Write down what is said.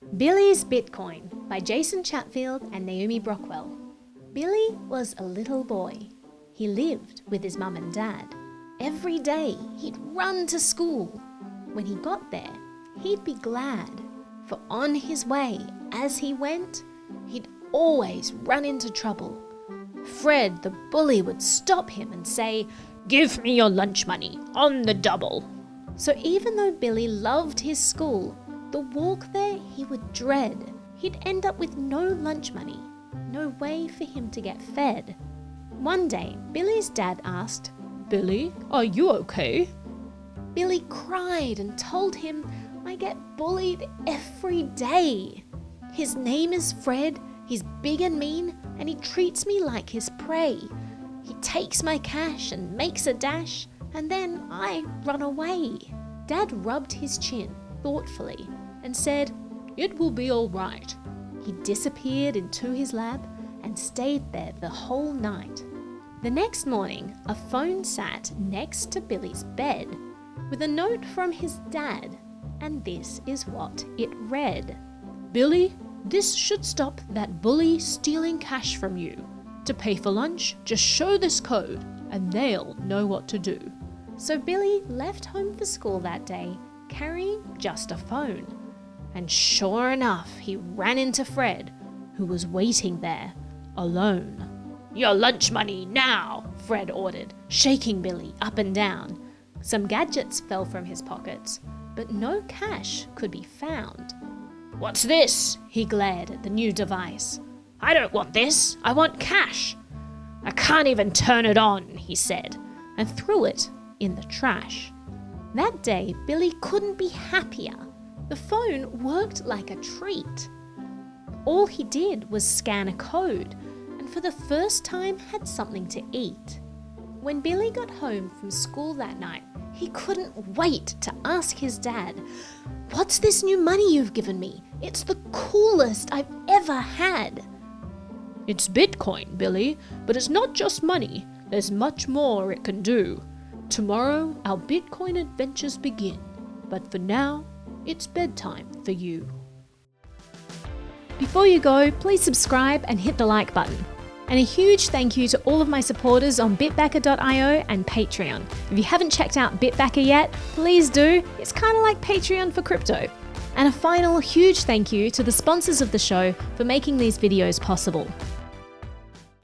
Billy's Bitcoin by Jason Chatfield and Naomi Brockwell. Billy was a little boy. He lived with his mum and dad. Every day he'd run to school. When he got there, he'd be glad, for on his way, as he went, he'd always run into trouble. Fred the bully would stop him and say, "Give me your lunch money, on the double." So even though Billy loved his school, the walk there he would dread. He'd end up with no lunch money, no way for him to get fed. One day, Billy's dad asked, "Billy, are you okay?" Billy cried and told him, "I get bullied every day. His name is Fred, he's big and mean, and he treats me like his prey. He takes my cash and makes a dash, and then I run away." Dad rubbed his chin thoughtfully and said, "It will be all right." He disappeared into his lab and stayed there the whole night. The next morning, a phone sat next to Billy's bed with a note from his dad, and this is what it read. "Billy, this should stop that bully stealing cash from you. To pay for lunch, just show this code and they'll know what to do." So Billy left home for school that day carrying just a phone. And sure enough, he ran into Fred, who was waiting there, alone. "Your lunch money now," Fred ordered, shaking Billy up and down. Some gadgets fell from his pockets, but no cash could be found. "What's this?" he glared at the new device. "I don't want this, I want cash." "I can't even turn it on," he said, and threw it in the trash. That day, Billy couldn't be happier. The phone worked like a treat. All he did was scan a code, and for the first time had something to eat. When Billy got home from school that night, he couldn't wait to ask his dad, "What's this new money you've given me? It's the coolest I've ever had." "It's Bitcoin, Billy, but it's not just money. There's much more it can do. Tomorrow, our Bitcoin adventures begin, but for now, it's bedtime for you." Before you go, please subscribe and hit the like button. And a huge thank you to all of my supporters on bitbacker.io and Patreon. If you haven't checked out Bitbacker yet, please do. It's kind of like Patreon for crypto. And a final huge thank you to the sponsors of the show for making these videos possible.